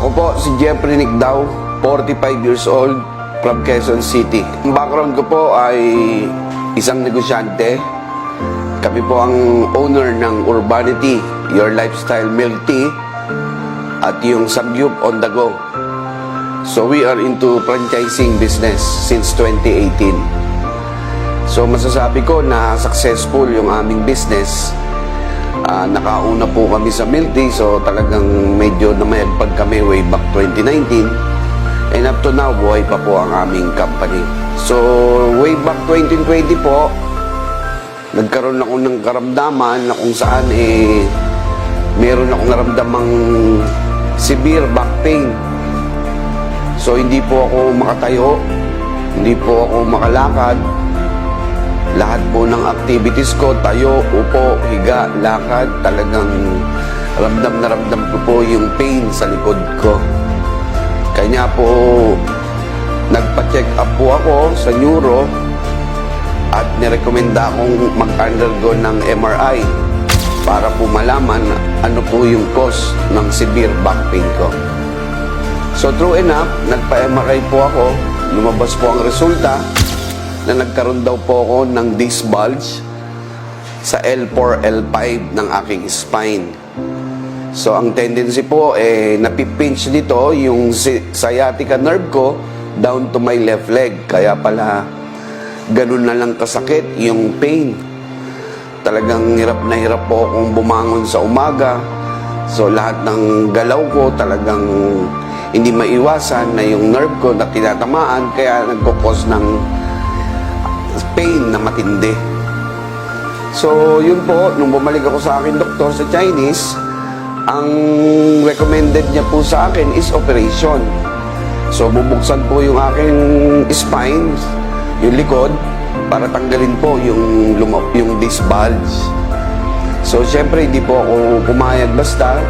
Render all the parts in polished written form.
Ako po si Jeffrey Nicdao, 45 years old, from Quezon City. Ang background ko po ay isang negosyante. Kami po ang owner ng Urbanity, Your Lifestyle Milk Tea, at yung Samgyup on the Go. So we are into franchising business since 2018. So masasabi ko na successful yung aming business. Nakauna po kami sa milk tea, so talagang medyo namayagpag kami way back 2019. And up to now, buhay pa po ang aming company. So way back 2020 po, nagkaroon ako ng karamdaman na kung saan meron akong naramdamang severe back pain. So hindi po ako makatayo, hindi po ako makalakad. Lahat po ng activities ko, tayo, upo, higa, lakad, talagang ramdam na ramdam ko po yung pain sa likod ko. Kanya po, nagpa-check up po ako sa neuro at nirekomenda akong mag-undergo ng MRI para po malaman ano po yung cause ng severe back pain ko. So true enough, nagpa-MRI po ako, lumabas po ang resulta na nagkaroon daw po ako ng disc bulge sa L4, L5 ng aking spine. So ang tendency po, napipinch dito yung sciatica nerve ko down to my left leg. Kaya pala, ganun na lang kasakit yung pain. Talagang hirap na hirap po akong bumangon sa umaga. So lahat ng galaw ko talagang hindi maiwasan na yung nerve ko na tinatamaan, kaya nagkukos ng pain na matindi. So yun po, nung bumalik ako sa akin doktor sa Chinese, ang recommended niya po sa akin is operation. So bubuksan po yung aking spine, yung likod, para tanggalin po yung disc bulge. So syempre hindi po ako pumayag basta.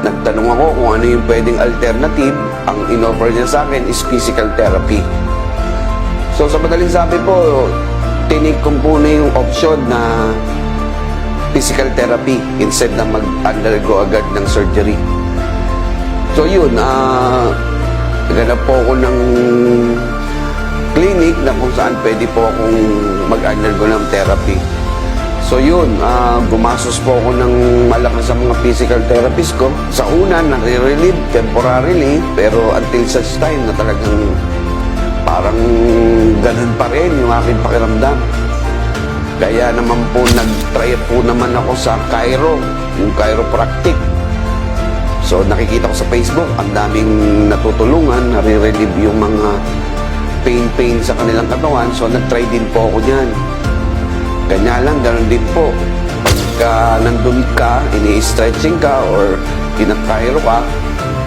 Nagtanong ako kung ano yung pwedeng alternative. Ang in-offer niya sa akin is physical therapy. So sa madaling sabi po, tinig ko po na yung option na physical therapy instead na mag-undergo agad ng surgery. So yun, naganap po ako ng clinic na kung saan pwede po akong mag-undergo ng therapy. So yun, gumastos po ako ng malakas sa mga physical therapist ko. Sa una, nare-relieve temporarily, pero until such time na talagang parang ganun pa rin yung aking pakiramdam. Kaya naman po, nag-try po naman ako sa Cairo, yung chiropractic. So nakikita ko sa Facebook, ang daming natutulungan, nare-relieve yung mga pain sa kanilang katawan. So nag-try din po ako dyan. Kanya lang, ganun din po. Pagka nandun ka, ini-stretching ka or kinakairo ka,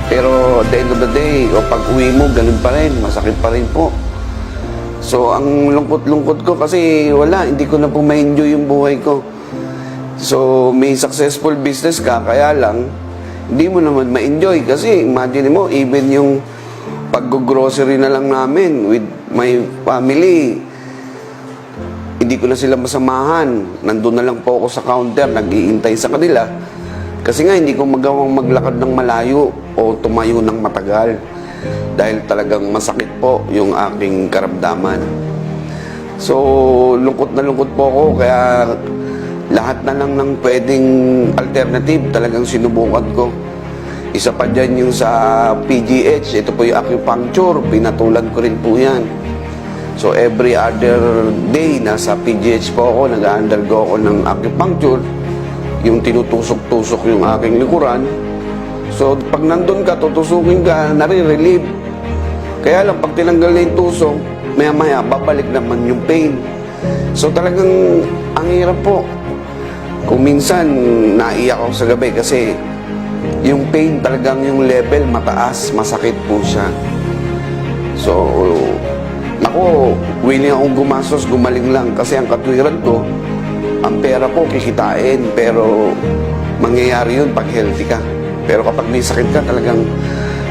pero at the end of the day, o pag uwi mo, ganun pa rin, masakit pa rin po. So ang lungkot-lungkot ko kasi wala, hindi ko na po ma-enjoy yung buhay ko. So may successful business ka, kaya lang, hindi mo naman ma-enjoy. Kasi imagine mo, even yung pag-grocery na lang namin with my family, hindi ko na sila masamahan. Nandun na lang po ako sa counter, nag-iintay sa kanila. Kasi nga, hindi ko magawang maglakad ng malayo o tumayo ng matagal. Dahil talagang masakit po yung aking karamdaman. So, lungkot na lungkot po ako. Kaya lahat na lang ng pwedeng alternative talagang sinubukan ko. Isa pa dyan yung sa PGH. Ito po yung acupuncture. Pinatulan ko rin po yan. So every other day, nasa PGH po ako, nag-undergo ako ng acupuncture, yung tinutusok-tusok yung aking likuran. So pag nandun ka, tutusukin ka, nare-relieve. Kaya lang, pag tinanggal na yung tusok, maya-maya, babalik naman yung pain. So talagang, ang hirap po. Kung minsan, naiyak ako sa gabi kasi yung pain talagang yung level mataas, masakit po siya. So, ako, willing akong gumastos, gumaling lang. Kasi ang katwiran ko, ang pera po kikitain, pero mangyayari yun pag healthy ka. Pero kapag may sakit ka, talagang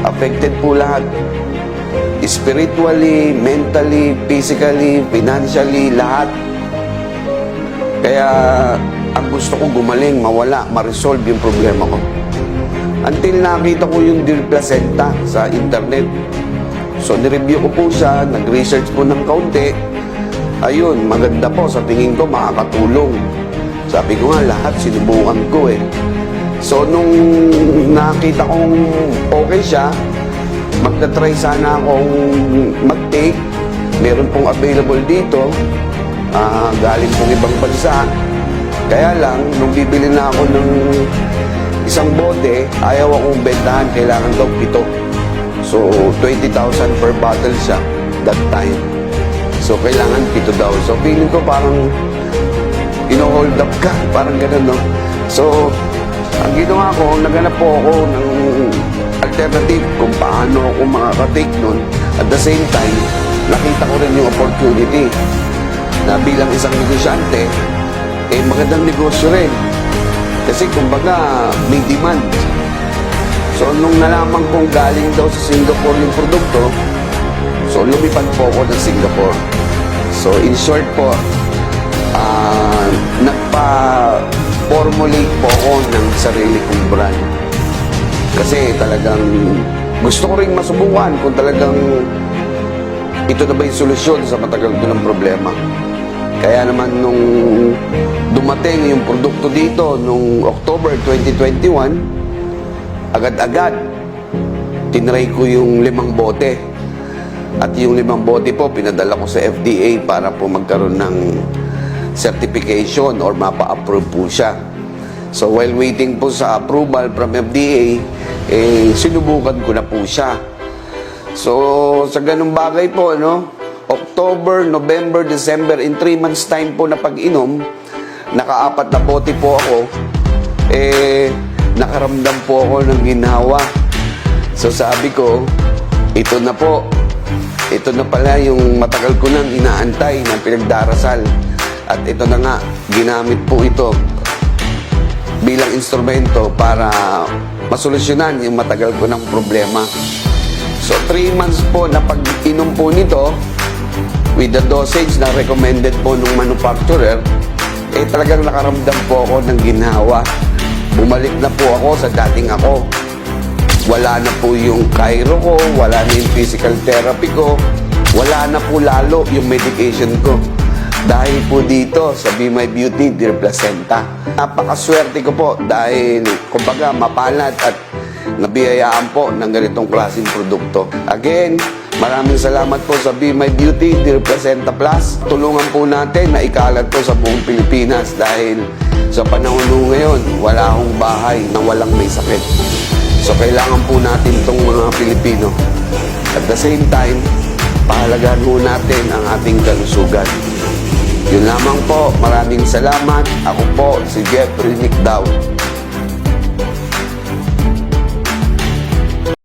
affected po lahat. Spiritually, mentally, physically, financially, lahat. Kaya ang gusto ko gumaling, mawala, ma-resolve yung problema ko. Until nakita ko yung Dear Placenta sa internet. So, nireview ko po siya, nag-research po ng kaunti. Ayun, maganda po. Sa tingin ko, makakatulong. Sabi ko nga, lahat sinubukan ko eh. So, nung nakita kong okay siya, magta-try sana akong mag-take. Meron pong available dito. Galing pong ibang bansa. Kaya lang, nung bibili na ako ng isang bote, ayaw akong bentahan. Kailangan daw 7. So, 20,000 per bottle siya that time. So, kailangan 7 daw. So, feeling ko parang ino-hold up ka. Parang gano'n, no? So, ang ginawa ko, naghanap po ako ng alternative kung paano ako makaka-take nun. At the same time, nakita ko rin yung opportunity na bilang isang negosyante, magandang negosyo rin. Kasi kumbaga, may demand. So, nung nalaman kong galing daw sa Singapore yung produkto, so, lumipad po ako ng Singapore. So, in short po, nagpa-formulate po ako ng sarili kong brand. Kasi talagang gusto ko rin masubukan kung talagang ito na ba yung solusyon sa matagal ko ng problema. Kaya naman nung dumating yung produkto dito nung October 2021, agad-agad tinry ko yung 5 bote. At yung 5 bote po, pinadala ko sa FDA para po magkaroon ng certification or mapa-approve po siya. So while waiting po sa approval from FDA, sinubukan ko na po siya. So sa ganung bagay po, October, November, December, in 3 months time po na pag-inom, naka-4 na bote po ako, nakaramdam po ako ng ginhawa. So sabi ko, ito na po. Ito na pala yung matagal ko nang inaantay na pinagdarasal. At ito na nga, ginamit po ito bilang instrumento para masolusyonan yung matagal ko ng problema. So 3 months po na pag-inom po nito, with the dosage na recommended po ng manufacturer, talagang nakaramdam po ako ng ginhawa. Bumalik na po ako sa dating ako. Wala na po yung chiro ko, wala na yung physical therapy ko, wala na po lalo yung medication ko. Dahil po dito sa Be My Beauty, Dear Placenta. Napakaswerte ko po dahil kumbaga mapalad at nabiyayaan po ng ganitong klaseng produkto. Again, maraming salamat po sa Be My Beauty, Dear Placenta Plus. Tulungan po natin na ikalat po sa buong Pilipinas dahil sa panahon ngayon, wala akong bahay na walang may sakit. So, kailangan po natin itong mga Pilipino. At the same time, pahalagahan po natin ang ating kalusugan. Yun lamang po. Maraming salamat. Ako po si Jeffrey Nick Dao.